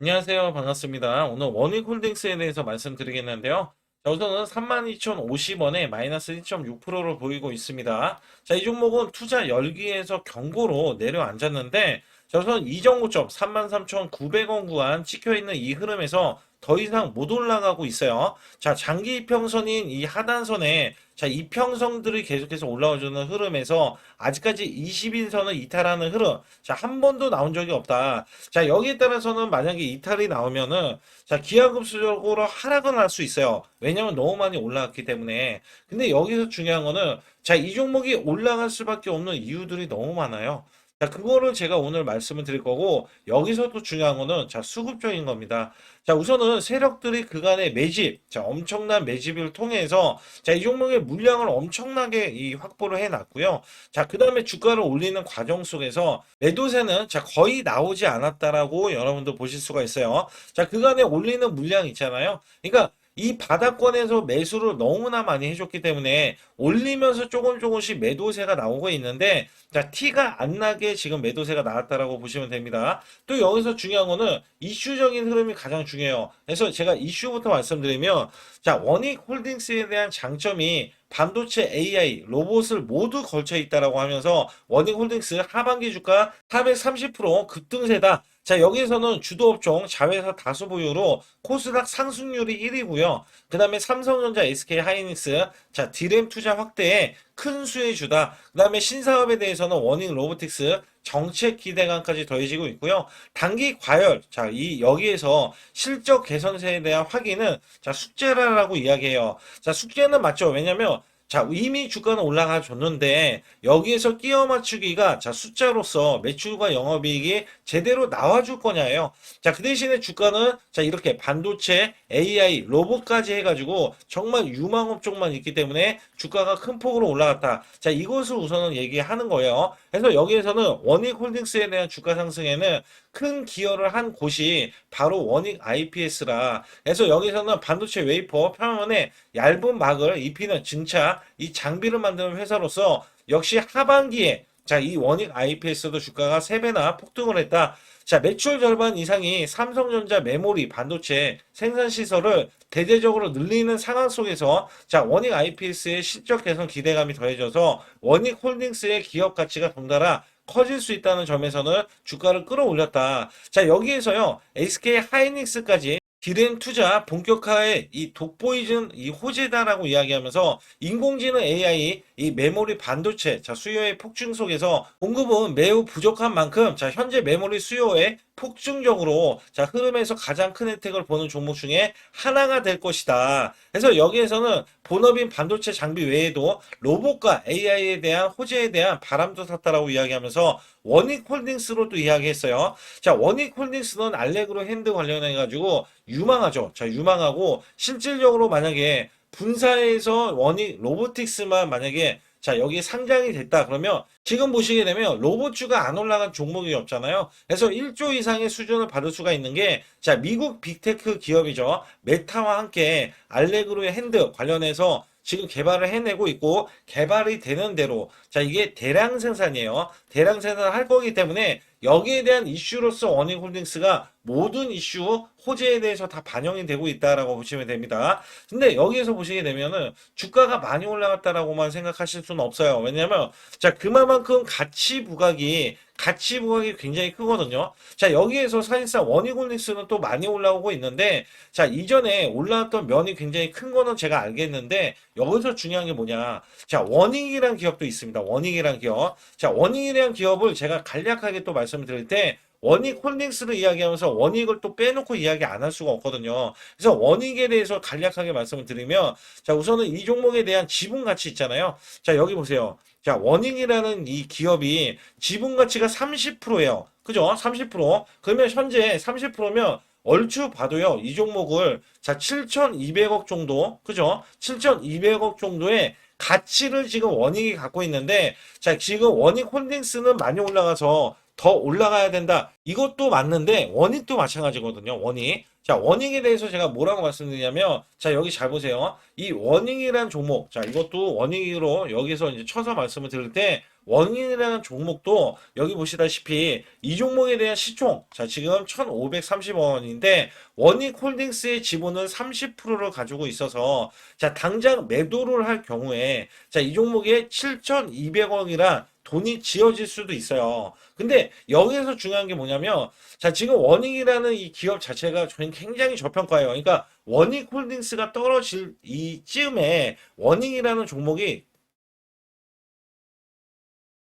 안녕하세요. 반갑습니다. 오늘 원익홀딩스에 대해서 말씀드리겠는데요. 자, 우선은 32,050원에 마이너스 1.6%를 보이고 있습니다. 자, 이 종목은 투자 열기에서 경고로 내려앉았는데, 자, 우선 이정고점 33,900원 구간 찍혀있는 이 흐름에서 더 이상 못 올라가고 있어요. 자, 장기 이평선인 이 하단선에 자, 이평선들이 계속해서 올라와주는 흐름에서 아직까지 20일선을 이탈하는 흐름, 자, 한 번도 나온 적이 없다. 자, 여기에 따라서는 만약에 이탈이 나오면은, 자, 기하급수적으로 하락은 할 수 있어요. 왜냐면 너무 많이 올라갔기 때문에. 근데 여기서 중요한 거는, 자, 이 종목이 올라갈 수밖에 없는 이유들이 너무 많아요. 자, 그거를 제가 오늘 말씀을 드릴 거고, 여기서 또 중요한 거는, 자, 수급적인 겁니다. 자, 우선은 세력들이 그간의 매집, 자, 엄청난 매집을 통해서, 자, 이 종목의 물량을 엄청나게 이 확보를 해놨고요. 자, 그 다음에 주가를 올리는 과정 속에서 매도세는 자, 거의 나오지 않았다라고 여러분도 보실 수가 있어요. 자, 그간에 올리는 물량 있잖아요. 그러니까 이 바닥권에서 매수를 너무나 많이 해줬기 때문에 올리면서 조금씩 매도세가 나오고 있는데, 자, 티가 안 나게 지금 매도세가 나왔다라고 보시면 됩니다. 또 여기서 중요한 거는 이슈적인 흐름이 가장 중요해요. 그래서 제가 이슈부터 말씀드리면, 자, 원익홀딩스에 대한 장점이 반도체 AI, 로봇을 모두 걸쳐 있다라고 하면서 원익홀딩스 하반기 주가 430% 급등세다. 자, 여기에서는 주도업종 자회사 다수 보유로 코스닥 상승률이 1위고요. 그 다음에 삼성전자, SK 하이닉스, 자, 디램 투자 확대에 큰 수혜 주다. 그 다음에 신사업에 대해서는 원익 로보틱스, 정책 기대감까지 더해지고 있고요. 단기 과열, 자, 여기에서 실적 개선세에 대한 확인은, 자, 숙제라고 이야기해요. 자, 숙제는 맞죠. 왜냐면, 자, 이미 주가는 올라가 줬는데, 여기에서 끼워 맞추기가, 자, 숫자로서 매출과 영업이익이 제대로 나와줄 거냐예요. 자, 그 대신에 주가는, 자, 이렇게 반도체, AI, 로봇까지 해가지고, 정말 유망업종만 있기 때문에 주가가 큰 폭으로 올라갔다. 자, 이것을 우선은 얘기하는 거예요. 그래서 여기에서는 원익홀딩스에 대한 주가 상승에는 큰 기여를 한 곳이 바로 원익 IPS라. 그래서 여기서는 반도체 웨이퍼 표면에 얇은 막을 입히는 증차, 이 장비를 만드는 회사로서 역시 하반기에 자, 이 원익 IPS도 주가가 3배나 폭등을 했다. 자, 매출 절반 이상이 삼성전자 메모리 반도체 생산 시설을 대대적으로 늘리는 상황 속에서 자, 원익 IPS의 실적 개선 기대감이 더해져서 원익 홀딩스의 기업 가치가 덩달아 커질 수 있다는 점에서는 주가를 끌어올렸다. 자, 여기에서요, SK 하이닉스까지 디램 투자 본격화의 이 돋보이는 이 호재다라고 이야기하면서 인공지능 AI 이 메모리 반도체 자 수요의 폭증 속에서 공급은 매우 부족한 만큼 자 현재 메모리 수요의 폭증적으로 자 흐름에서 가장 큰 혜택을 보는 종목 중에 하나가 될 것이다. 그래서 여기에서는 본업인 반도체 장비 외에도 로봇과 AI에 대한 호재에 대한 바람도 탔다라고 이야기하면서 원익홀딩스로 또 이야기했어요. 자, 원익홀딩스는 알레그로 핸드 관련해 가지고 유망하죠. 자, 유망하고 실질적으로 만약에 분사에서 원익 로보틱스만 만약에 자, 여기 상장이 됐다 그러면 지금 보시게 되면 로봇주가 안 올라간 종목이 없잖아요. 그래서 1조 이상의 수준을 받을 수가 있는 게 자, 미국 빅테크 기업이죠. 메타와 함께 알레그로의 핸드 관련해서 지금 개발을 해내고 있고 개발이 되는 대로 자, 이게 대량 생산이에요. 대량 생산을 할 거기 때문에 여기에 대한 이슈로서 원익홀딩스가 모든 이슈 호재에 대해서 다 반영이 되고 있다라고 보시면 됩니다. 근데 여기에서 보시게 되면은 주가가 많이 올라갔다라고만 생각하실 수는 없어요. 왜냐면 자 그만큼 가치 부각이 굉장히 크거든요. 자 여기에서 사실상 원익홀딩스는 또 많이 올라오고 있는데 자 이전에 올라왔던 면이 굉장히 큰 거는 제가 알겠는데 여기서 중요한 게 뭐냐? 자 원익이란 기업도 있습니다. 원익이란 기업. 자 원익이란 기업을 제가 간략하게 또 말씀을 드릴 때 원익 홀딩스를 이야기하면서 원익을 또 빼놓고 이야기 안 할 수가 없거든요. 그래서 원익에 대해서 간략하게 말씀을 드리면, 자, 우선은 이 종목에 대한 지분 가치 있잖아요. 자, 여기 보세요. 자, 원익이라는 이 기업이 지분 가치가 30%예요. 그죠? 30%. 그러면 현재 30%면 얼추 봐도요, 이 종목을, 자, 7,200억 정도, 그죠? 7,200억 정도의 가치를 지금 원익이 갖고 있는데, 자, 지금 원익 홀딩스는 많이 올라가서 더 올라가야 된다. 이것도 맞는데 원익도 마찬가지거든요. 원익. 자, 원익에 대해서 제가 뭐라고 말씀드리냐면 자, 여기 잘 보세요. 이 원익이란 종목. 자, 이것도 원익으로 여기서 이제 쳐서 말씀을 드릴 때 원인이라는 종목도 여기 보시다시피 이 종목에 대한 시총, 자, 지금 1,530원인데 원익홀딩스의 지분은 30%를 가지고 있어서 자, 당장 매도를 할 경우에 자, 이 종목에 7,200억이라 돈이 지어질 수도 있어요. 근데 여기에서 중요한 게 뭐냐면 자, 지금 원익이라는 이 기업 자체가 저는 굉장히 저평가예요. 그러니까 원익홀딩스가 떨어질 이쯤에 원익이라는 종목이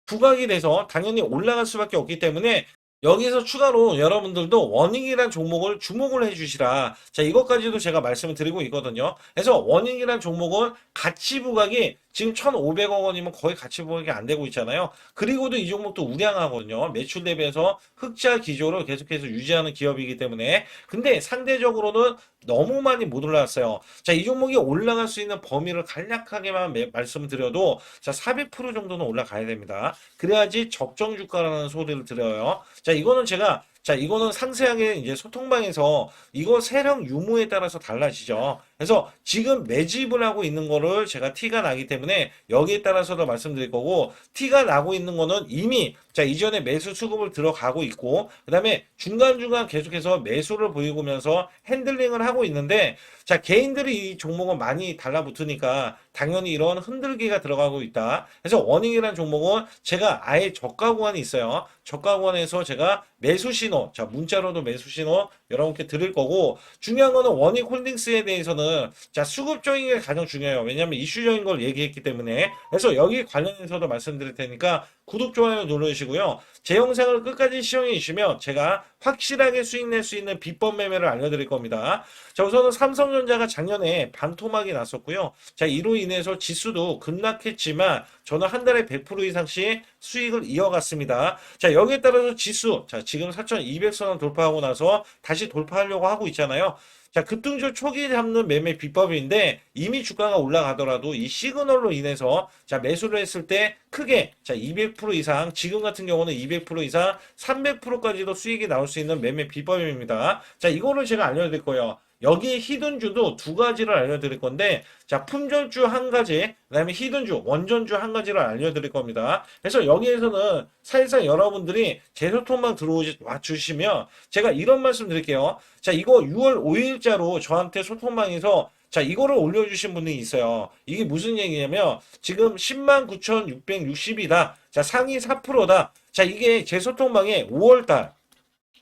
부각이 돼서 당연히 올라갈 수밖에 없기 때문에 여기서 추가로 여러분들도 원익이란 종목을 주목을 해주시라. 자, 이것까지도 제가 말씀을 드리고 있거든요. 그래서 원익이란 종목은 가치 부각이 지금 1,500억 원이면 거의 가치 부각이 안 되고 있잖아요. 그리고도 이 종목도 우량하거든요. 매출 대비해서 흑자 기조를 계속해서 유지하는 기업이기 때문에. 근데 상대적으로는 너무 많이 못 올라왔어요. 자, 이 종목이 올라갈 수 있는 범위를 간략하게만 말씀을 드려도 자, 400% 정도는 올라가야 됩니다. 그래야지 적정 주가라는 소리를 드려요. 자, 이거는 제가 자, 이거는 상세하게 이제 소통방에서 이거 세력 유무에 따라서 달라지죠. 그래서 지금 매집을 하고 있는 거를 제가 티가 나기 때문에 여기에 따라서도 말씀드릴 거고 티가 나고 있는 거는 이미 자, 이전에 매수 수급을 들어가고 있고 그다음에 중간중간 계속해서 매수를 보이면서 핸들링을 하고 있는데 자, 개인들이 이 종목은 많이 달라붙으니까 당연히 이런 흔들기가 들어가고 있다. 그래서 원익이라는 종목은 제가 아예 저가 구간이 있어요. 저가 구간에서 제가 매수 신호, 자, 문자로도 매수 신호 여러분께 드릴 거고 중요한 거는 원익홀딩스에 대해서는 자, 수급적인 게 가장 중요해요. 왜냐하면 이슈적인 걸 얘기했기 때문에. 그래서 여기 관련해서도 말씀드릴 테니까 구독, 좋아요 눌러주시고요. 제 영상을 끝까지 시청해 주시면 제가 확실하게 수익 낼 수 있는 비법 매매를 알려드릴 겁니다. 자, 우선은 삼성전자가 작년에 반토막이 났었고요. 자, 이로 인해서 지수도 급락했지만 저는 한 달에 100% 이상씩 수익을 이어갔습니다. 자, 여기에 따라서 지수, 자, 지금 4,200선을 돌파하고 나서 다시 돌파하려고 하고 있잖아요. 자, 급등주 초기 잡는 매매 비법인데 이미 주가가 올라가더라도 이 시그널로 인해서 자, 매수를 했을 때 크게 자, 200% 이상, 지금 같은 경우는 200% 이상, 300%까지도 수익이 나올 수 있는 매매 비법입니다. 자, 이거를 제가 알려드릴 거예요. 여기에 히든주도 두 가지를 알려드릴 건데 자, 품절주 한 가지, 그다음에 히든주, 원전주 한 가지를 알려드릴 겁니다. 그래서 여기에서는 사실상 여러분들이 제 소통방 들어와 주시면 제가 이런 말씀 드릴게요. 자, 이거 6월 5일자로 저한테 소통방에서 자, 이거를 올려주신 분이 있어요. 이게 무슨 얘기냐면 지금 109,660이다. 자, 상위 4%다. 자, 이게 제 소통방에 5월달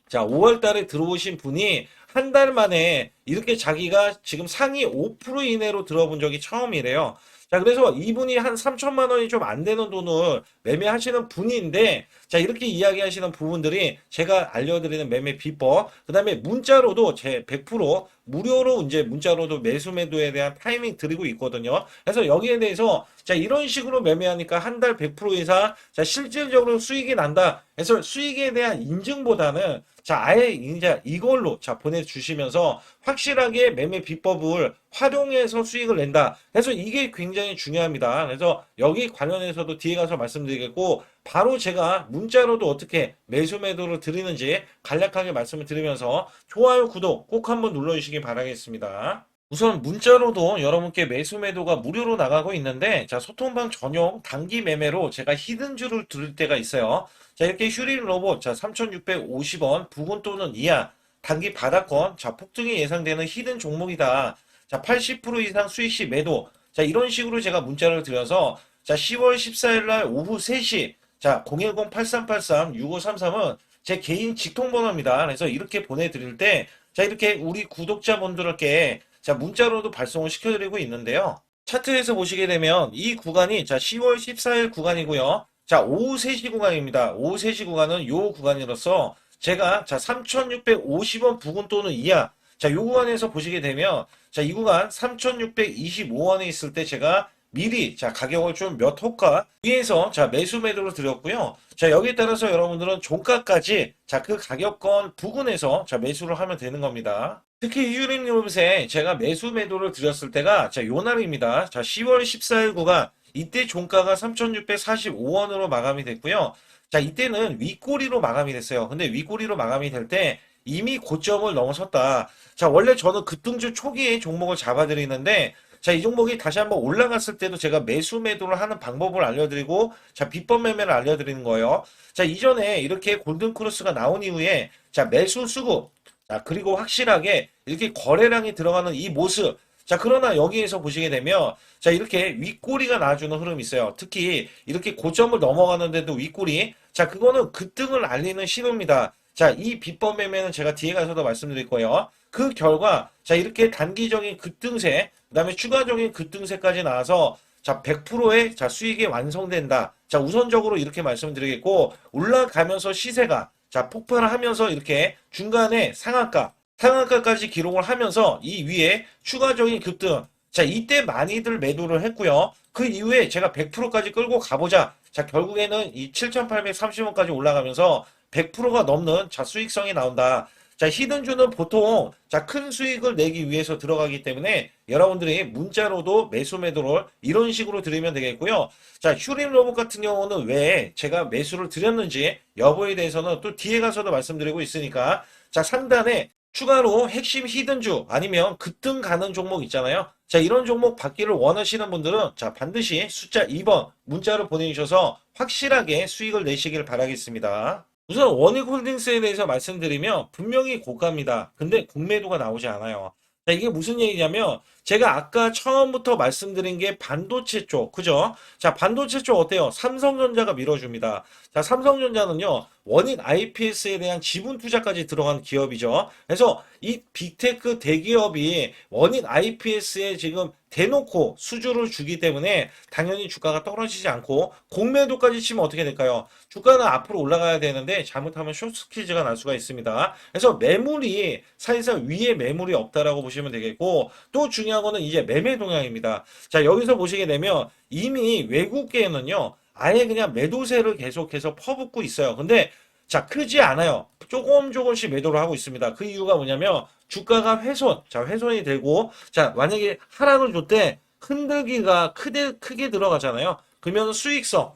자, 5월 달에 들어오신 분이 한 달 만에 이렇게 자기가 지금 상위 5% 이내로 들어본 적이 처음이래요. 자, 그래서 이분이 한 3천만 원이 좀 안 되는 돈을 매매하시는 분인데, 자, 이렇게 이야기하시는 부분들이 제가 알려드리는 매매 비법, 그 다음에 문자로도 제 100% 무료로 이제 문자로도 매수 매도에 대한 타이밍 드리고 있거든요. 그래서 여기에 대해서 자, 이런 식으로 매매하니까 한 달 100% 이상 자, 실질적으로 수익이 난다. 그래서 수익에 대한 인증보다는 자, 아예 이제 이걸로 자, 보내주시면서 확실하게 매매 비법을 활용해서 수익을 낸다. 그래서 이게 굉장히 중요합니다. 그래서 여기 관련해서도 뒤에 가서 말씀드리겠고, 바로 제가 문자로도 어떻게 매수 매도를 드리는지 간략하게 말씀을 드리면서 좋아요, 구독 꼭 한번 눌러주시기 바라겠습니다. 우선 문자로도 여러분께 매수 매도가 무료로 나가고 있는데 자, 소통방 전용 단기 매매로 제가 히든주를 드릴 때가 있어요. 자, 이렇게 휴릴 로봇 자, 3,650원 부근 또는 이하 단기 바닥권 자, 폭등이 예상되는 히든 종목이다. 자, 80% 이상 수익 시 매도. 자, 이런 식으로 제가 문자를 드려서 자, 10월 14일 날 오후 3시 자, 010-8383-6533은 제 개인 직통번호입니다. 그래서 이렇게 보내드릴 때 자, 이렇게 우리 구독자분들께 자, 문자로도 발송을 시켜드리고 있는데요. 차트에서 보시게 되면 이 구간이 자, 10월 14일 구간이고요. 자, 오후 3시 구간입니다. 오후 3시 구간은 요 구간이로서 제가 자, 3,650원 부근 또는 이하 자, 요 구간에서 보시게 되면 자, 이 구간 3,625원에 있을 때 제가 미리 자, 가격을 좀 몇 호가 위에서 자, 매수 매도를 드렸고요. 자, 여기에 따라서 여러분들은 종가까지 자, 그 가격권 부근에서 자, 매수를 하면 되는 겁니다. 특히 휴림 로봇에 제가 매수 매도를 드렸을 때가 자, 요 날입니다. 자, 10월 14일 구간 이때 종가가 3,645원으로 마감이 됐고요. 자, 이때는 윗꼬리로 마감이 됐어요. 근데 윗꼬리로 마감이 될 때 이미 고점을 넘어섰다. 자, 원래 저는 급등주 초기에 종목을 잡아드리는데 자, 이 종목이 다시 한번 올라갔을 때도 제가 매수 매도를 하는 방법을 알려드리고, 자, 비법 매매를 알려드리는 거예요. 자, 이전에 이렇게 골든크로스가 나온 이후에, 자, 매수 수급, 자, 그리고 확실하게 이렇게 거래량이 들어가는 이 모습. 자, 그러나 여기에서 보시게 되면, 자, 이렇게 윗꼬리가 나와주는 흐름이 있어요. 특히 이렇게 고점을 넘어가는데도 윗꼬리. 자, 그거는 급등을 알리는 신호입니다. 자, 이 비법 매매는 제가 뒤에 가서도 말씀드릴 거예요. 그 결과, 자, 이렇게 단기적인 급등세, 그 다음에 추가적인 급등세까지 나와서, 자, 100%의 자, 수익이 완성된다. 자, 우선적으로 이렇게 말씀드리겠고, 올라가면서 시세가, 자, 폭발을 하면서 이렇게 중간에 상한가까지 기록을 하면서 이 위에 추가적인 급등. 자, 이때 많이들 매도를 했고요. 그 이후에 제가 100%까지 끌고 가보자. 자, 결국에는 이 7,830원까지 올라가면서 100%가 넘는 자, 수익성이 나온다. 자, 히든주는 보통 자, 큰 수익을 내기 위해서 들어가기 때문에 여러분들이 문자로도 매수 매도를 이런 식으로 드리면 되겠고요. 자, 휴림 로봇 같은 경우는 왜 제가 매수를 드렸는지 여부에 대해서는 또 뒤에 가서도 말씀드리고 있으니까 자, 상단에 추가로 핵심 히든주 아니면 급등 가는 종목 있잖아요. 자, 이런 종목 받기를 원하시는 분들은 자, 반드시 숫자 2번 문자로 보내주셔서 확실하게 수익을 내시길 바라겠습니다. 우선 원익홀딩스에 대해서 말씀드리면 분명히 고가입니다. 근데 공매도가 나오지 않아요. 자, 이게 무슨 얘기냐면 제가 아까 처음부터 말씀드린 게 반도체 쪽, 그죠? 자, 반도체 쪽 어때요? 삼성전자가 밀어줍니다. 자, 삼성전자는요, 원익 IPS에 대한 지분 투자까지 들어간 기업이죠. 그래서 이 빅테크 대기업이 원익 IPS에 지금 대놓고 수주를 주기 때문에 당연히 주가가 떨어지지 않고 공매도까지 치면 어떻게 될까요? 주가는 앞으로 올라가야 되는데 잘못하면 숏스퀴즈가 날 수가 있습니다. 그래서 매물이 사실상 위에 매물이 없다라고 보시면 되겠고 또 중요한 거는 이제 매매 동향입니다. 자, 여기서 보시게 되면 이미 외국계는요. 아예 그냥 매도세를 계속해서 퍼붓고 있어요. 근데 자, 크지 않아요. 조금씩 매도를 하고 있습니다. 그 이유가 뭐냐면 주가가 훼손이 되고 자, 만약에 하락을 줬대 흔들기가 크게 들어가잖아요. 그러면 수익성이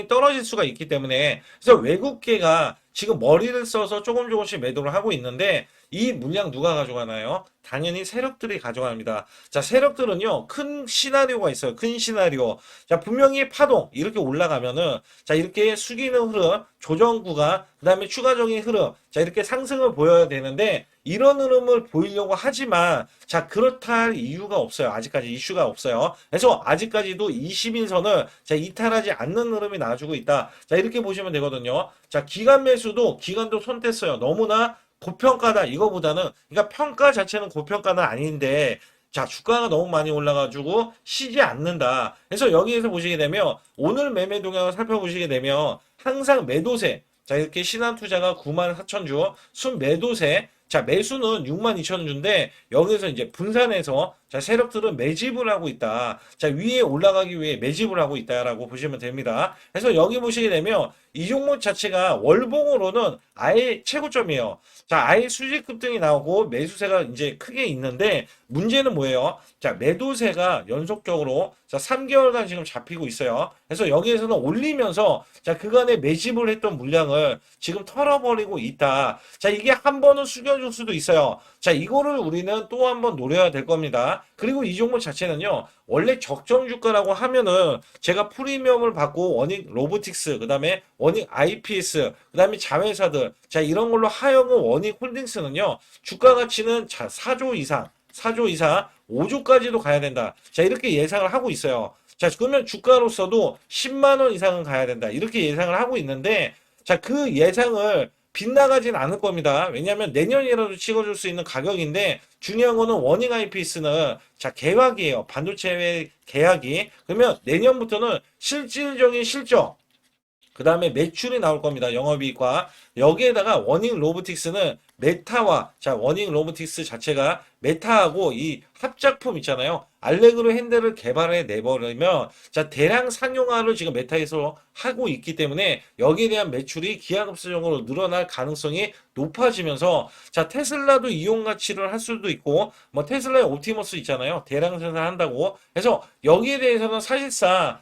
떨어질 수가 있기 때문에 그래서 외국계가 지금 머리를 써서 조금씩 매도를 하고 있는데 이 물량 누가 가져가나요? 당연히 세력들이 가져갑니다. 자, 세력들은요, 큰 시나리오가 있어요. 큰 시나리오. 자, 분명히 파동, 이렇게 올라가면은, 자, 이렇게 숙이는 흐름, 조정구가, 그 다음에 추가적인 흐름, 자, 이렇게 상승을 보여야 되는데, 이런 흐름을 보이려고 하지만, 자, 그렇다 할 이유가 없어요. 아직까지 이슈가 없어요. 그래서 아직까지도 20일선을, 자, 이탈하지 않는 흐름이 나와주고 있다. 자, 이렇게 보시면 되거든요. 자, 기간도 손 뗐어요. 너무나 고평가다 이거보다는 그러니까 평가 자체는 고평가는 아닌데 자 주가가 너무 많이 올라가지고 쉬지 않는다. 그래서 여기에서 보시게 되면 오늘 매매 동향을 살펴보시게 되면 항상 매도세 자 이렇게 신한투자가 94,000주 순매도세 자 매수는 62,000주인데 여기서 이제 분산해서 자 세력들은 매집을 하고 있다. 자 위에 올라가기 위해 매집을 하고 있다라고 보시면 됩니다. 그래서 여기 보시게 되면 이 종목 자체가 월봉으로는 아예 최고점이에요. 자, 아예 수직 급등이 나오고 매수세가 이제 크게 있는데 문제는 뭐예요? 자, 매도세가 연속적으로 자, 3개월간 지금 잡히고 있어요. 그래서 여기에서는 올리면서 자, 그간에 매집을 했던 물량을 지금 털어버리고 있다. 자, 이게 한 번은 숙여줄 수도 있어요. 자, 이거를 우리는 또 한 번 노려야 될 겁니다. 그리고 이 종목 자체는요, 원래 적정 주가라고 하면은 제가 프리미엄을 받고 원익 로보틱스, 그 다음에 원익 IPS, 그 다음에 자회사들, 자, 이런 걸로 하여금 원익 홀딩스는요, 주가 가치는 자, 4조 이상, 5조까지도 가야 된다. 자, 이렇게 예상을 하고 있어요. 자, 그러면 주가로서도 10만 원 이상은 가야 된다. 이렇게 예상을 하고 있는데, 자, 그 예상을 빗나가진 않을 겁니다. 왜냐하면 내년이라도 찍어줄 수 있는 가격인데 중요한 거는 원익 IPS는 자 계약이에요. 반도체 계약이. 그러면 내년부터는 실질적인 실적 그 다음에 매출이 나올 겁니다. 영업이익과 여기에다가 원익 로보틱스는 원익 로보틱스 자체가 메타하고 이 합작품 있잖아요. 알레그로 핸들을 개발해 내버리면 자 대량 상용화를 지금 메타에서 하고 있기 때문에 여기에 대한 매출이 기하급수적으로 늘어날 가능성이 높아지면서 자 테슬라도 이용 가치를 할 수도 있고 뭐 테슬라의 옵티머스 있잖아요. 대량 생산한다고. 그래서 여기에 대해서는 사실상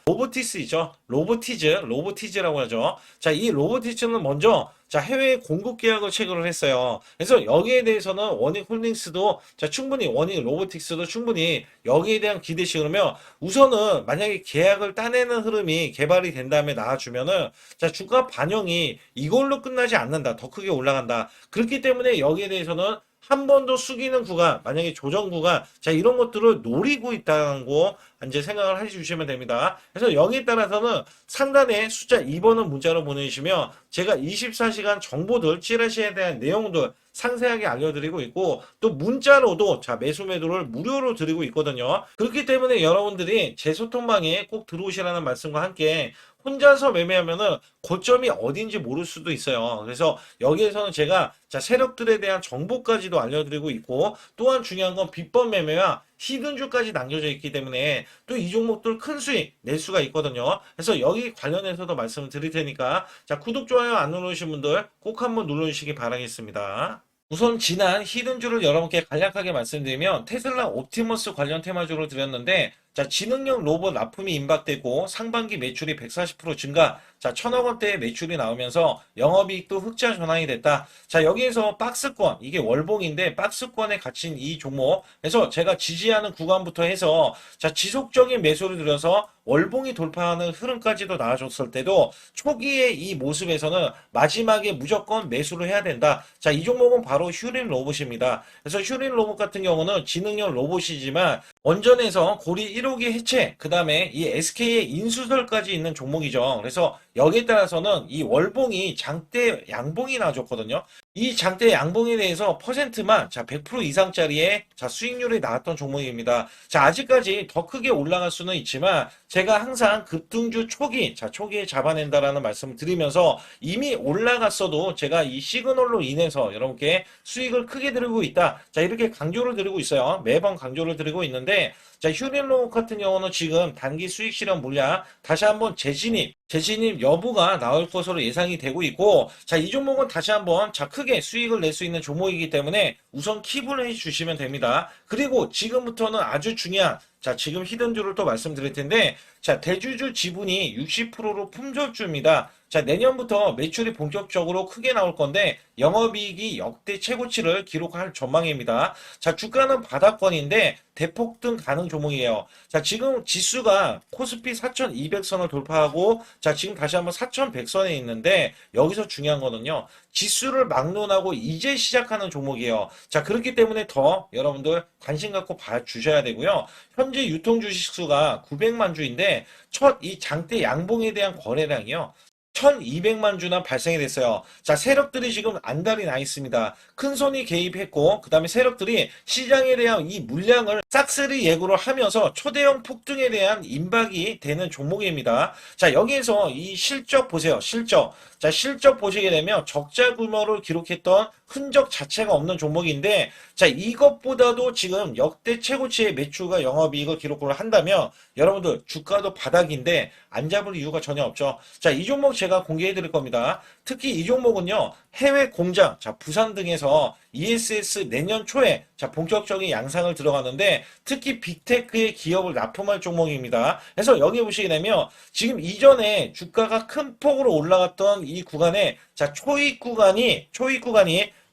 로보티즈라고 하죠. 자, 이 로보티즈는 먼저 자, 해외 공급 계약을 체결을 했어요. 그래서 여기에 대해서는 원익홀딩스도 자, 충분히 원익로보틱스도 충분히 여기에 대한 기대시 그러면 우선은 만약에 계약을 따내는 흐름이 개발이 된 다음에 나와주면은 자, 주가 반영이 이걸로 끝나지 않는다. 더 크게 올라간다. 그렇기 때문에 여기에 대해서는 한 번 더 숙이는 구간, 만약에 조정 구간, 자, 이런 것들을 노리고 있다는 거 이제 생각을 해주시면 됩니다. 그래서 여기에 따라서는 상단에 숫자 2번을 문자로 보내주시면 제가 24시간 정보들, 찌라시에 대한 내용들 상세하게 알려드리고 있고 또 문자로도 자, 매수 매도를 무료로 드리고 있거든요. 그렇기 때문에 여러분들이 제 소통방에 꼭 들어오시라는 말씀과 함께 혼자서 매매하면은 고점이 어딘지 모를 수도 있어요. 그래서 여기에서는 제가 자, 세력들에 대한 정보까지도 알려드리고 있고 또한 중요한 건 비법 매매와 히든주까지 남겨져 있기 때문에 또 이 종목들 큰 수익 낼 수가 있거든요. 그래서 여기 관련해서도 말씀을 드릴 테니까 자, 구독, 좋아요 안 누르신 분들 꼭 한번 눌러주시기 바라겠습니다. 우선 지난 히든주를 여러분께 간략하게 말씀드리면 테슬라 옵티머스 관련 테마주를 드렸는데 자, 지능형 로봇 납품이 임박되고 상반기 매출이 140% 증가, 자, 1,000억 원대의 매출이 나오면서 영업이익도 흑자 전환이 됐다. 자, 여기에서 박스권, 이게 월봉인데 박스권에 갇힌 이 종목, 그래서 제가 지지하는 구간부터 해서 자, 지속적인 매수를 들여서 월봉이 돌파하는 흐름까지도 나와줬을 때도 초기의 이 모습에서는 마지막에 무조건 매수를 해야 된다. 자, 이 종목은 바로 휴린 로봇입니다. 그래서 휴린 로봇 같은 경우는 지능형 로봇이지만 원전에서 고리 1호기 해체, 그 다음에 이 SK의 인수설까지 있는 종목이죠. 그래서 여기에 따라서는 이 월봉이 장대 양봉이 나와줬거든요. 이 장대 양봉에 대해서 퍼센트만 자, 100% 이상짜리의 자, 수익률이 나왔던 종목입니다. 자, 아직까지 더 크게 올라갈 수는 있지만 제가 항상 급등주 초기, 자, 초기에 잡아낸다라는 말씀을 드리면서 이미 올라갔어도 제가 이 시그널로 인해서 여러분께 수익을 크게 드리고 있다. 자, 이렇게 강조를 드리고 있어요. 매번 강조를 드리고 있는데 자, 휴린로봇 같은 경우는 지금 단기 수익 실현 물량 다시 한번 재진입 여부가 나올 것으로 예상이 되고 있고 자, 이 종목은 다시 한번 자, 크게 수익을 낼 수 있는 종목이기 때문에 우선 킵을 해 주시면 됩니다. 그리고 지금부터는 아주 중요한 자, 지금 히든주를 또 말씀드릴 텐데 자, 대주주 지분이 60%로 품절주입니다. 자, 내년부터 매출이 본격적으로 크게 나올 건데 영업이익이 역대 최고치를 기록할 전망입니다. 자, 주가는 바닥권인데 대폭등 가능 종목이에요. 자, 지금 지수가 코스피 4,200선을 돌파하고 자, 지금 다시 한번 4,100선에 있는데 여기서 중요한 거는요. 지수를 막론하고 이제 시작하는 종목이에요. 자, 그렇기 때문에 더 여러분들 관심 갖고 봐주셔야 되고요. 현재 유통 주식 수가 900만 주인데 첫 이 장대 양봉에 대한 거래량이요. 1200만 주나 발생이 됐어요. 자, 세력들이 지금 안달이 나 있습니다. 큰 손이 개입했고, 그 다음에 세력들이 시장에 대한 이 물량을 싹쓸이 예고를 하면서 초대형 폭등에 대한 임박이 되는 종목입니다. 자, 여기에서 이 실적 보세요. 실적. 자, 실적 보시게 되면 적자 규모를 기록했던 흔적 자체가 없는 종목인데, 자, 이것보다도 지금 역대 최고치의 매출과 영업이익을 기록을 한다면, 여러분들 주가도 바닥인데 안 잡을 이유가 전혀 없죠. 자, 이 종목 제가 공개해 드릴 겁니다. 특히 이 종목은요, 해외 공장, 자, 부산 등에서 ESS 내년 초에 자, 본격적인 양상을 들어가는데 특히 빅테크의 기업을 납품할 종목입니다. 그래서 여기 보시게 되면 지금 이전에 주가가 큰 폭으로 올라갔던 이 구간에 자, 초입 구간이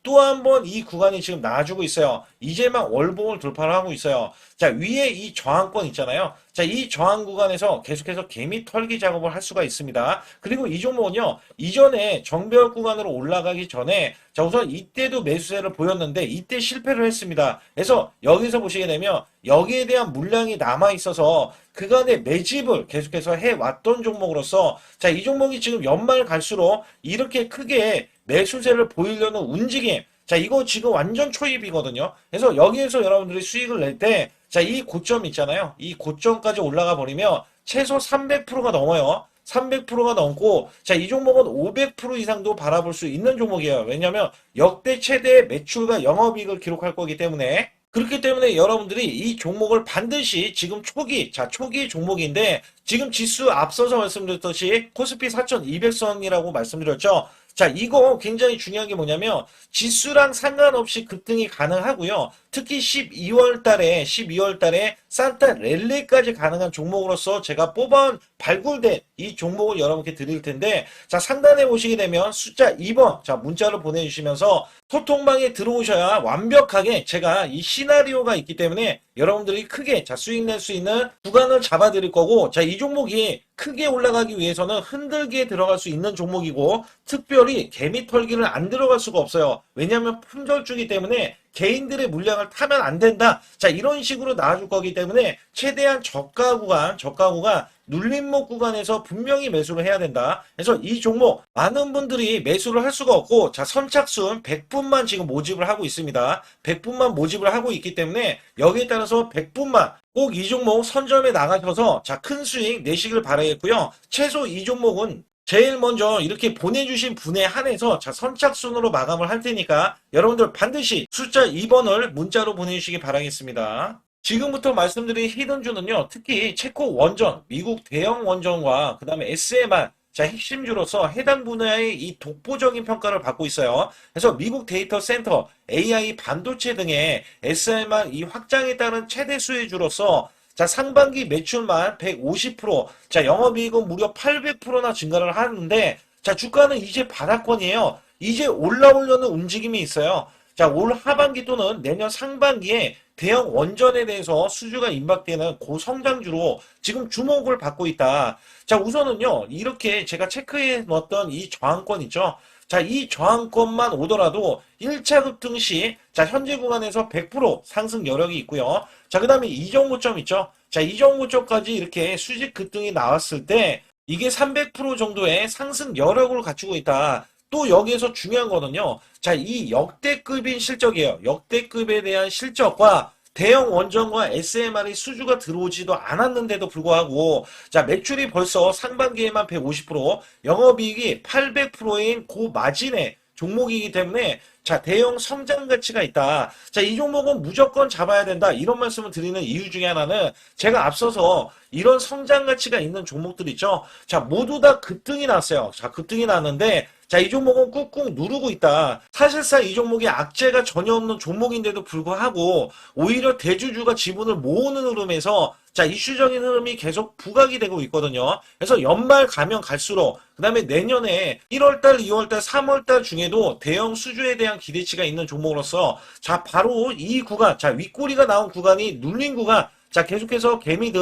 또 한 번 이 구간이 지금 나와주고 있어요. 이제만 월봉을 돌파를 하고 있어요. 자, 위에 이 저항권 있잖아요. 자, 이 저항 구간에서 계속해서 개미 털기 작업을 할 수가 있습니다. 그리고 이 종목은요, 이전에 정배열 구간으로 올라가기 전에 자, 우선 이때도 매수세를 보였는데 이때 실패를 했습니다. 그래서 여기서 보시게 되면 여기에 대한 물량이 남아 있어서 그간의 매집을 계속해서 해왔던 종목으로서 자, 이 종목이 지금 연말 갈수록 이렇게 크게 매수세를 보이려는 움직임. 자, 이거 지금 완전 초입이거든요. 그래서 여기에서 여러분들이 수익을 낼 때, 자, 이 고점 있잖아요. 이 고점까지 올라가 버리면 최소 300%가 넘어요. 300%가 넘고, 자, 이 종목은 500% 이상도 바라볼 수 있는 종목이에요. 왜냐면 역대 최대의 매출과 영업이익을 기록할 거기 때문에. 그렇기 때문에 여러분들이 이 종목을 반드시 지금 초기, 자, 초기 종목인데, 지금 지수 앞서서 말씀드렸듯이 코스피 4,200선이라고 말씀드렸죠. 자, 이거 굉장히 중요한 게 뭐냐면 지수랑 상관없이 급등이 가능하고요. 특히 12월 달에 산타 랠리까지 가능한 종목으로서 제가 뽑아 발굴된 이 종목을 여러분께 드릴 텐데, 자, 상단에 보시게 되면 숫자 2번, 자, 문자를 보내주시면서 소통방에 들어오셔야 완벽하게 제가 이 시나리오가 있기 때문에 여러분들이 크게 자 수익 낼 수 있는 구간을 잡아 드릴 거고, 자, 이 종목이 크게 올라가기 위해서는 흔들기에 들어갈 수 있는 종목이고, 특별히 개미 털기를 안 들어갈 수가 없어요. 왜냐하면 품절주기 때문에 개인들의 물량을 타면 안 된다. 자, 이런 식으로 나와줄 거기 때문에 최대한 저가 구간 눌림목 구간에서 분명히 매수를 해야 된다. 그래서 이 종목 많은 분들이 매수를 할 수가 없고, 자, 선착순 100분만 지금 모집을 하고 있습니다. 100분만 모집을 하고 있기 때문에 여기에 따라서 100분만 꼭 이 종목 선점에 나가셔서 자, 큰 수익 내시길 바라겠고요. 최소 이 종목은 제일 먼저 이렇게 보내주신 분에 한해서 자, 선착순으로 마감을 할 테니까 여러분들 반드시 숫자 2번을 문자로 보내주시기 바라겠습니다. 지금부터 말씀드린 히든주는요, 특히 체코 원전, 미국 대형 원전과 그 다음에 SMR, 자, 핵심주로서 해당 분야의 이 독보적인 평가를 받고 있어요. 그래서 미국 데이터 센터, AI 반도체 등의 SMR 이 확장에 따른 최대 수혜주로서 자, 상반기 매출만 150%, 자, 영업이익은 무려 800%나 증가를 하는데, 자, 주가는 이제 바닥권이에요. 이제 올라오려는 움직임이 있어요. 자, 올 하반기 또는 내년 상반기에 대형 원전에 대해서 수주가 임박되는 고성장주로 지금 주목을 받고 있다. 자, 우선은요, 이렇게 제가 체크해 놓았던 이 저항권 있죠. 자, 이 저항권만 오더라도 1차 급등 시, 자, 현재 구간에서 100% 상승 여력이 있고요. 자, 그 다음에 이정고점 있죠. 자, 이정고점까지 이렇게 수직 급등이 나왔을 때, 이게 300% 정도의 상승 여력을 갖추고 있다. 또 여기에서 중요한 거는요. 자, 이 역대급인 실적이에요. 역대급에 대한 실적과 대형 원전과 SMR이 수주가 들어오지도 않았는데도 불구하고, 자, 매출이 벌써 상반기에만 150%, 영업이익이 800%인 고마진의 종목이기 때문에 자, 대형 성장 가치가 있다. 자, 이 종목은 무조건 잡아야 된다. 이런 말씀을 드리는 이유 중에 하나는 제가 앞서서 이런 성장 가치가 있는 종목들 있죠. 자, 모두 다 급등이 났어요. 자, 급등이 났는데 자, 이 종목은 꾹꾹 누르고 있다. 사실상 이 종목이 악재가 전혀 없는 종목인데도 불구하고 오히려 대주주가 지분을 모으는 흐름에서 자, 이슈적인 흐름이 계속 부각이 되고 있거든요. 그래서 연말 가면 갈수록 그 다음에 내년에 1월달, 2월달, 3월달 중에도 대형 수주에 대한 기대치가 있는 종목으로서 자, 바로 이 구간, 자, 윗꼬리가 나온 구간이 눌린 구간, 자, 계속해서 개미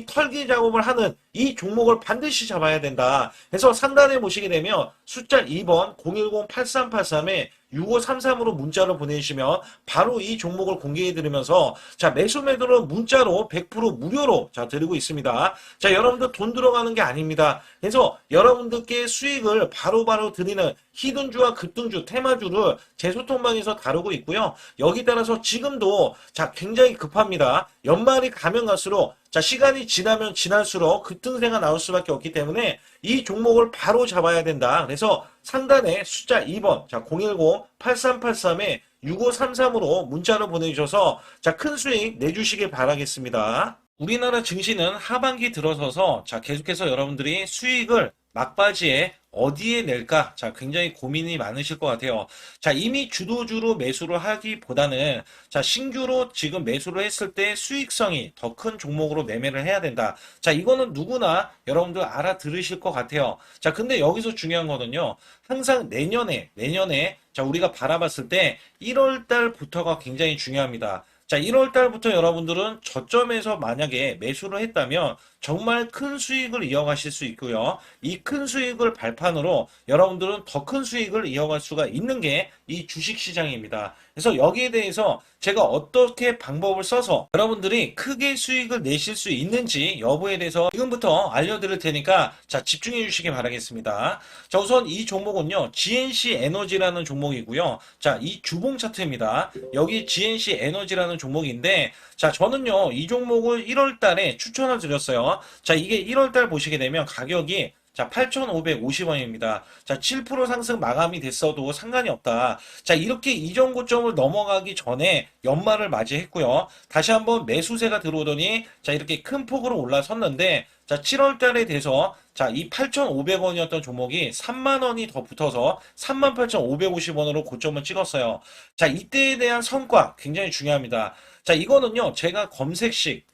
털기 작업을 하는 이 종목을 반드시 잡아야 된다. 그래서 상단에 보시게 되면 숫자 2번 010-8383에 6533으로 문자로 보내주시면 바로 이 종목을 공개해드리면서 자, 매수 매도는 문자로 100% 무료로 자, 드리고 있습니다. 자, 여러분들 돈 들어가는 게 아닙니다. 그래서 여러분들께 수익을 바로바로 드리는 히든주와 급등주, 테마주를 제 소통방에서 다루고 있고요. 여기 따라서 지금도 자, 굉장히 급합니다. 연말이 가면 갈수록 자, 시간이 지나면 지날수록 급등세가 나올 수밖에 없기 때문에 이 종목을 바로 잡아야 된다. 그래서 상단에 숫자 2번, 자, 010-8383에 6533으로 문자로 보내주셔서 자, 큰 수익 내주시길 바라겠습니다. 우리나라 증시는 하반기 들어서서 자, 계속해서 여러분들이 수익을 막바지에 어디에 낼까? 자, 굉장히 고민이 많으실 것 같아요. 자, 이미 주도주로 매수를 하기보다는 자, 신규로 지금 매수를 했을 때 수익성이 더 큰 종목으로 매매를 해야 된다. 자, 이거는 누구나 여러분들 알아들으실 것 같아요. 자, 근데 여기서 중요한 거는요. 항상 내년에 자, 우리가 바라봤을 때 1월 달부터가 굉장히 중요합니다. 자, 1월 달부터 여러분들은 저점에서 만약에 매수를 했다면 정말 큰 수익을 이어가실 수 있고요. 이 큰 수익을 발판으로 여러분들은 더 큰 수익을 이어갈 수가 있는 게 이 주식시장입니다. 그래서 여기에 대해서 제가 어떻게 방법을 써서 여러분들이 크게 수익을 내실 수 있는지 여부에 대해서 지금부터 알려드릴 테니까 자, 집중해 주시기 바라겠습니다. 자, 우선 이 종목은요. GNC 에너지라는 종목이고요. 자, 이 주봉 차트입니다. 여기 GNC 에너지라는 종목인데 자, 저는요. 이 종목을 1월 달에 추천을 드렸어요. 자, 이게 1월 달 보시게 되면 가격이 자, 8,550원입니다. 자, 7% 상승 마감이 됐어도 상관이 없다. 자, 이렇게 이전 고점을 넘어가기 전에 연말을 맞이했고요. 다시 한번 매수세가 들어오더니 자, 이렇게 큰 폭으로 올라섰는데 자, 7월 달에 돼서 자, 이 8,500원이었던 종목이 3만 원이 더 붙어서 38,550원으로 고점을 찍었어요. 자, 이때에 대한 성과 굉장히 중요합니다. 자, 이거는요, 제가 검색식,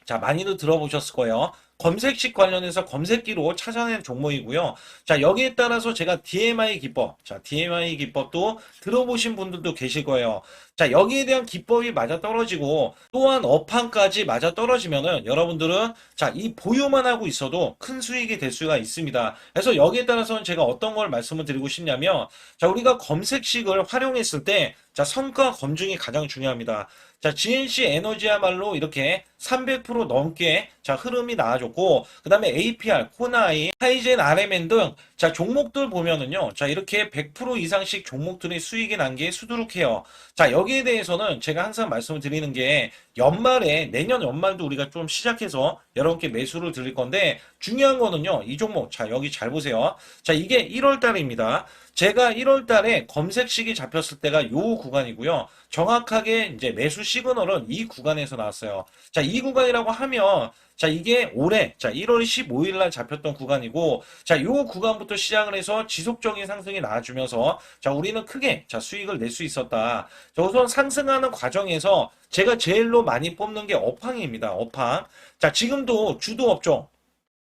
자, 많이들 들어보셨을 거예요. 검색식 관련해서 검색기로 찾아낸 종목이고요. 자, 여기에 따라서 제가 DMI 기법, 자, DMI 기법도 들어보신 분들도 계실 거예요. 자, 여기에 대한 기법이 맞아 떨어지고 또한 업황까지 맞아 떨어지면은 여러분들은 자, 이 보유만 하고 있어도 큰 수익이 될 수가 있습니다. 그래서 여기에 따라서는 제가 어떤 걸 말씀을 드리고 싶냐면 자, 우리가 검색식을 활용했을 때 자, 성과 검증이 가장 중요합니다. 자, GNC 에너지야말로 이렇게 300% 넘게 자, 흐름이 나와줬고, 그 다음에 APR, 코나이, 하이젠, RMN 등 자, 종목들 보면은요. 자, 이렇게 100% 이상씩 종목들의 수익이 난 게 수두룩해요. 자, 여기에 대해서는 제가 항상 말씀을 드리는 게 연말에, 내년 연말도 우리가 좀 시작해서 여러분께 매수를 드릴 건데, 중요한 거는요. 이 종목, 자, 여기 잘 보세요. 자, 이게 1월 달입니다. 제가 1월 달에 검색식이 잡혔을 때가 요 구간이고요. 정확하게 이제 매수 시그널은 이 구간에서 나왔어요. 자, 이 구간이라고 하면 자, 이게 올해 자, 1월 15일 날 잡혔던 구간이고 자, 요 구간부터 시작을 해서 지속적인 상승이 나와주면서 자, 우리는 크게 자, 수익을 낼 수 있었다. 자, 우선 상승하는 과정에서 제가 제일로 많이 뽑는 게 업황입니다. 업황. 자, 지금도 주도 업종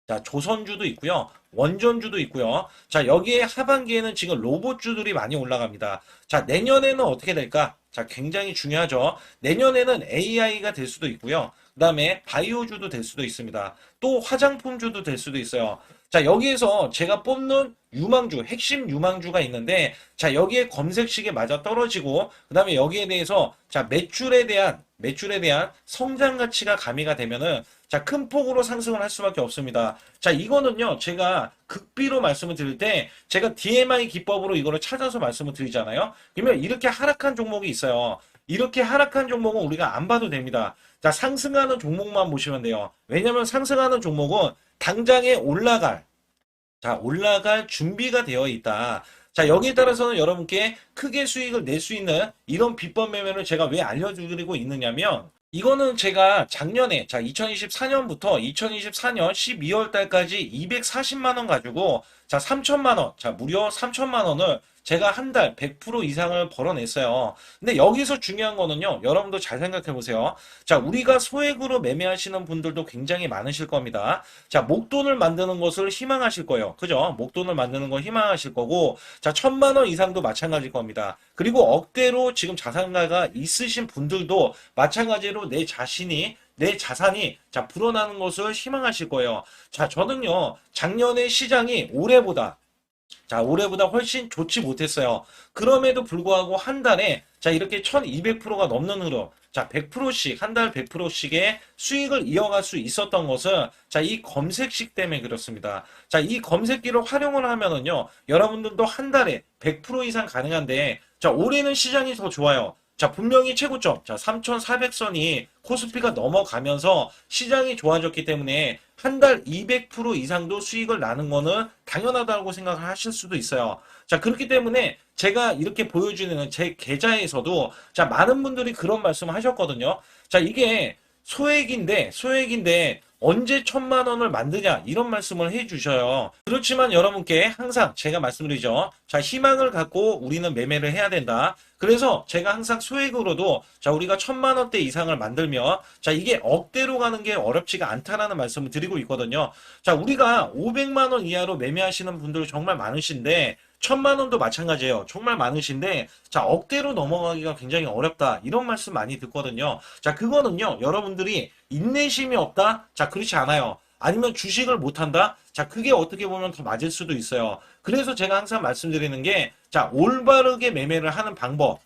자, 조선주도 있고요. 원전주도 있고요. 자, 여기에 하반기에는 지금 로봇주들이 많이 올라갑니다. 자, 내년에는 어떻게 될까? 자, 굉장히 중요하죠. 내년에는 AI가 될 수도 있고요. 그 다음에 바이오주도 될 수도 있습니다. 또 화장품주도 될 수도 있어요. 자, 여기에서 제가 뽑는 유망주, 핵심 유망주가 있는데, 자, 여기에 검색식에 맞아 떨어지고, 그 다음에 여기에 대해서, 자, 매출에 대한 성장 가치가 가미가 되면은, 자, 큰 폭으로 상승을 할 수밖에 없습니다. 자, 이거는요, 제가 극비로 말씀을 드릴 때, 제가 DMI 기법으로 이거를 찾아서 말씀을 드리잖아요. 그러면 이렇게 하락한 종목이 있어요. 이렇게 하락한 종목은 우리가 안 봐도 됩니다. 자, 상승하는 종목만 보시면 돼요. 왜냐면 상승하는 종목은 당장에 올라갈 준비가 되어 있다. 자, 여기에 따라서는 여러분께 크게 수익을 낼 수 있는 이런 비법 매매를 제가 왜 알려드리고 있느냐면, 이거는 제가 작년에, 자, 2024년부터 2024년 12월 달까지 240만 원 가지고, 자, 3천만 원, 자, 무려 3천만 원을 제가 한 달 100% 이상을 벌어냈어요. 근데 여기서 중요한 거는요, 여러분도 잘 생각해 보세요. 자, 우리가 소액으로 매매하시는 분들도 굉장히 많으실 겁니다. 자, 목돈을 만드는 것을 희망하실 거예요. 그죠? 목돈을 만드는 걸 희망하실 거고, 자, 1,000만 원 이상도 마찬가지일 겁니다. 그리고 억대로 지금 자산가가 있으신 분들도 마찬가지로 내 자산이 자 불어나는 것을 희망하실 거예요. 자, 저는요 작년에 시장이 올해보다 훨씬 좋지 못했어요. 그럼에도 불구하고 한 달에 자 이렇게 1200%가 넘는 흐름, 자 100%씩 한 달 100%씩의 수익을 이어갈 수 있었던 것은 자 이 검색식 때문에 그렇습니다. 자, 이 검색기를 활용을 하면은요 여러분들도 한 달에 100% 이상 가능한데 자 올해는 시장이 더 좋아요. 자, 분명히 최고점, 자, 3,400선이 코스피가 넘어가면서 시장이 좋아졌기 때문에 한 달 200% 이상도 수익을 나는 거는 당연하다고 생각을 하실 수도 있어요. 자, 그렇기 때문에 제가 이렇게 보여주는 제 계좌에서도 자, 많은 분들이 그런 말씀을 하셨거든요. 자, 이게 소액인데 언제 1,000만 원을 만드냐 이런 말씀을 해주셔요. 그렇지만 여러분께 항상 제가 말씀드리죠. 자, 희망을 갖고 우리는 매매를 해야 된다. 그래서 제가 항상 소액으로도 자 우리가 1,000만 원대 이상을 만들면 자 이게 억대로 가는 게 어렵지가 않다라는 말씀을 드리고 있거든요. 자, 우리가 500만 원 이하로 매매하시는 분들 정말 많으신데 1,000만 원도 마찬가지예요. 정말 많으신데 자 억대로 넘어가기가 굉장히 어렵다 이런 말씀 많이 듣거든요. 자, 그거는요 여러분들이 인내심이 없다? 자, 그렇지 않아요. 아니면 주식을 못한다? 자, 그게 어떻게 보면 더 맞을 수도 있어요. 그래서 제가 항상 말씀드리는 게 자 올바르게 매매를 하는 방법,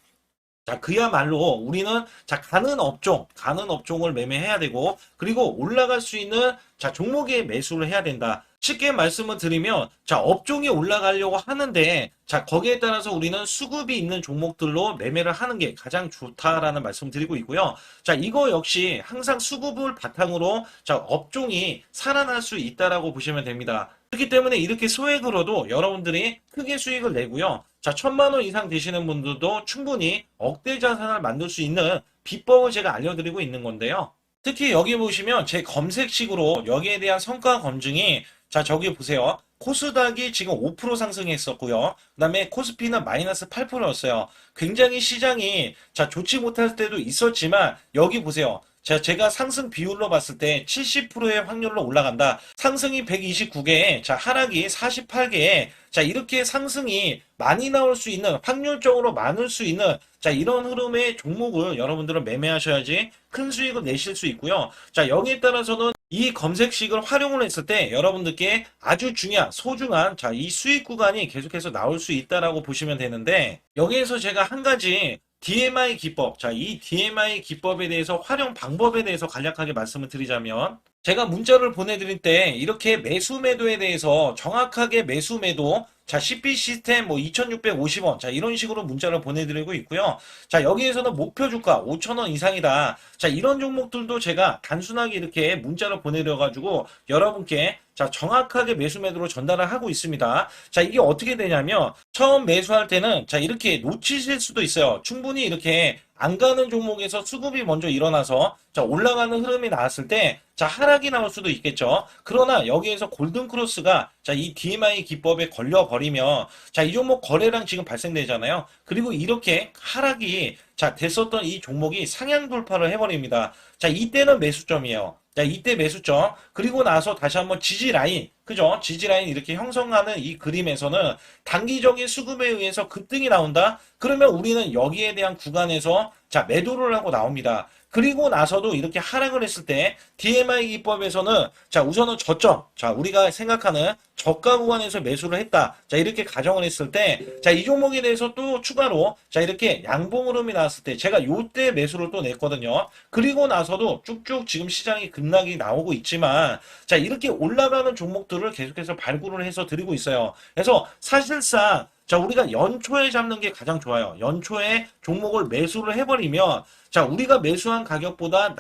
자, 그야말로 우리는 자, 가는 업종을 매매해야 되고, 그리고 올라갈 수 있는 자, 종목에 매수를 해야 된다. 쉽게 말씀을 드리면, 자, 업종이 올라가려고 하는데, 자, 거기에 따라서 우리는 수급이 있는 종목들로 매매를 하는 게 가장 좋다라는 말씀 드리고 있고요. 자, 이거 역시 항상 수급을 바탕으로 자, 업종이 살아날 수 있다라고 보시면 됩니다. 그렇기 때문에 이렇게 소액으로도 여러분들이 크게 수익을 내고요. 자, 1,000만 원 이상 되시는 분들도 충분히 억대 자산을 만들 수 있는 비법을 제가 알려드리고 있는 건데요. 특히 여기 보시면 제 검색식으로 여기에 대한 성과 검증이 자, 저기 보세요. 코스닥이 지금 5% 상승했었고요. 그다음에 코스피는 마이너스 8%였어요. 굉장히 시장이 자, 좋지 못할 때도 있었지만 여기 보세요. 자, 제가 상승 비율로 봤을 때 70%의 확률로 올라간다. 상승이 129개에, 자, 하락이 48개에, 자, 이렇게 상승이 많이 나올 수 있는, 확률적으로 많을 수 있는, 자, 이런 흐름의 종목을 여러분들은 매매하셔야지 큰 수익을 내실 수 있고요. 자, 여기에 따라서는 이 검색식을 활용을 했을 때 여러분들께 아주 중요한, 소중한, 자, 이 수익 구간이 계속해서 나올 수 있다라고 보시면 되는데, 여기에서 제가 한 가지 DMI 기법, 자, 이 DMI 기법에 대해서 활용 방법에 대해서 간략하게 말씀을 드리자면, 제가 문자를 보내드릴 때 이렇게 매수 매도에 대해서 정확하게 매수 매도, 자, CP 시스템 뭐 2,650원, 자, 이런 식으로 문자를 보내드리고 있고요. 자, 여기에서는 목표 주가 5,000원 이상이다. 자, 이런 종목들도 제가 단순하게 이렇게 문자를 보내드려가지고 여러분께 자, 정확하게 매수 매도로 전달을 하고 있습니다. 자, 이게 어떻게 되냐면 처음 매수할 때는 자, 이렇게 놓치실 수도 있어요. 충분히 이렇게 안 가는 종목에서 수급이 먼저 일어나서 자, 올라가는 흐름이 나왔을 때 자, 하락이 나올 수도 있겠죠. 그러나 여기에서 골든 크로스가 자, 이 DMI 기법에 걸려 버리면 자, 이 종목 거래량 지금 발생되잖아요. 그리고 이렇게 하락이 자, 됐었던 이 종목이 상향 돌파를 해 버립니다. 자, 이때는 매수점이에요. 자, 이때 매수점. 그리고 나서 다시 한번 지지 라인. 그죠? 지지 라인 이렇게 형성하는 이 그림에서는 단기적인 수급에 의해서 급등이 나온다? 그러면 우리는 여기에 대한 구간에서 자, 매도를 하고 나옵니다. 그리고 나서도 이렇게 하락을 했을 때 DMI 기법에서는 자, 우선은 저점. 자, 우리가 생각하는 저가 구간에서 매수를 했다. 자, 이렇게 가정을 했을 때 자, 이 종목에 대해서 또 추가로 자, 이렇게 양봉 흐름이 나왔을 때 제가 요때 매수를 또 냈거든요. 그리고 나서도 쭉쭉 지금 시장이 급락이 나오고 있지만 자, 이렇게 올라가는 종목들을 계속해서 발굴을 해서 드리고 있어요. 그래서 사실상 자, 우리가 연초에 잡는 게 가장 좋아요. 연초에 종목을 매수를 해버리면 자, 우리가 매수한 가격보다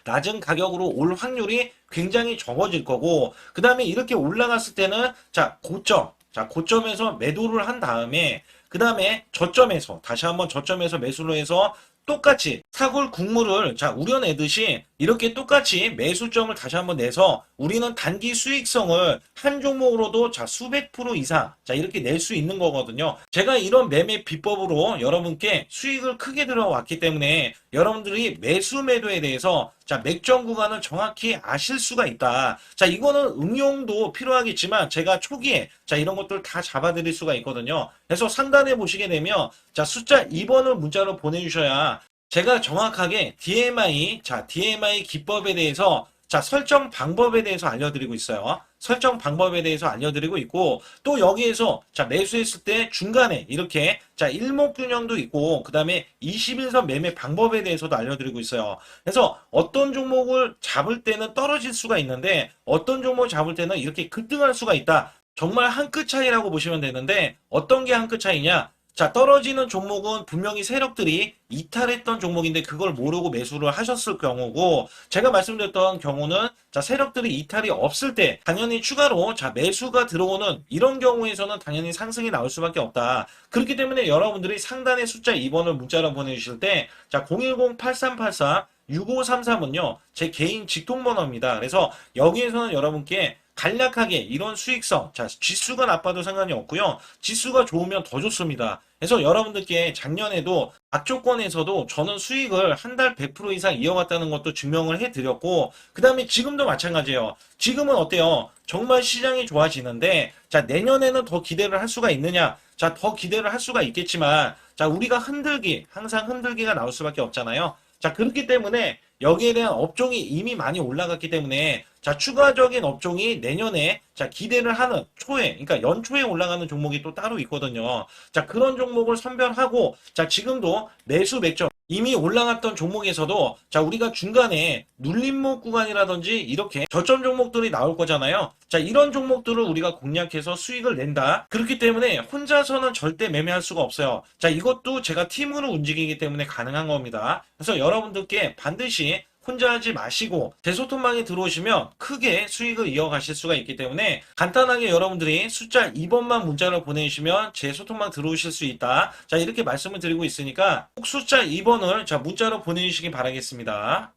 낮은 가격으로 올 확률이 굉장히 적어질 거고, 그 다음에 이렇게 올라갔을 때는, 자, 고점에서 매도를 한 다음에, 그 다음에 저점에서, 다시 한번 저점에서 매수를 해서 똑같이 사골 국물을 자, 우려내듯이 이렇게 똑같이 매수점을 다시 한번 내서 우리는 단기 수익성을 한 종목으로도 자, 수백 프로 이상 자, 이렇게 낼 수 있는 거거든요. 제가 이런 매매 비법으로 여러분께 수익을 크게 들어왔기 때문에 여러분들이 매수 매도에 대해서 자, 맥점 구간을 정확히 아실 수가 있다. 자, 이거는 응용도 필요하겠지만 제가 초기에 자, 이런 것들 다 잡아드릴 수가 있거든요. 그래서 상단에 보시게 되면 자, 숫자 2번을 문자로 보내주셔야 제가 정확하게 DMI 기법에 대해서 자, 설정 방법에 대해서 알려드리고 있어요. 설정 방법에 대해서 알려드리고 있고, 또 여기에서, 자, 매수했을 때 중간에 이렇게, 자, 일목균형도 있고, 그 다음에 21선 매매 방법에 대해서도 알려드리고 있어요. 그래서 어떤 종목을 잡을 때는 떨어질 수가 있는데, 어떤 종목을 잡을 때는 이렇게 급등할 수가 있다. 정말 한 끗 차이라고 보시면 되는데, 어떤 게 한 끗 차이냐? 자, 떨어지는 종목은 분명히 세력들이 이탈했던 종목인데 그걸 모르고 매수를 하셨을 경우고, 제가 말씀드렸던 경우는 자, 세력들이 이탈이 없을 때 당연히 추가로 자, 매수가 들어오는 이런 경우에서는 당연히 상승이 나올 수밖에 없다. 그렇기 때문에 여러분들이 상단에 숫자 2번을 문자로 보내주실 때 자, 010-8384 6533은요, 제 개인 직통번호입니다. 그래서 여기에서는 여러분께 간략하게 이런 수익성, 자, 지수가 나빠도 상관이 없고요. 지수가 좋으면 더 좋습니다. 그래서 여러분들께 작년에도 악조건에서도 저는 수익을 한 달 100% 이상 이어갔다는 것도 증명을 해드렸고, 그 다음에 지금도 마찬가지예요. 지금은 어때요? 정말 시장이 좋아지는데, 자, 내년에는 더 기대를 할 수가 있느냐? 자, 더 기대를 할 수가 있겠지만, 자, 우리가 항상 흔들기가 나올 수밖에 없잖아요. 자, 그렇기 때문에 여기에 대한 업종이 이미 많이 올라갔기 때문에 자, 추가적인 업종이 내년에 자, 기대를 하는 초에, 그러니까 연초에 올라가는 종목이 또 따로 있거든요. 자, 그런 종목을 선별하고 자, 지금도 매수 맥점 이미 올라갔던 종목에서도 자, 우리가 중간에 눌림목 구간이라든지 이렇게 저점 종목들이 나올 거잖아요. 자, 이런 종목들을 우리가 공략해서 수익을 낸다. 그렇기 때문에 혼자서는 절대 매매할 수가 없어요. 자, 이것도 제가 팀으로 움직이기 때문에 가능한 겁니다. 그래서 여러분들께 반드시 혼자 하지 마시고 제 소통방에 들어오시면 크게 수익을 이어가실 수가 있기 때문에 간단하게 여러분들이 숫자 2번만 문자를 보내주시면 제 소통방 들어오실 수 있다. 자, 이렇게 말씀을 드리고 있으니까 꼭 숫자 2번을 자, 문자로 보내주시기 바라겠습니다.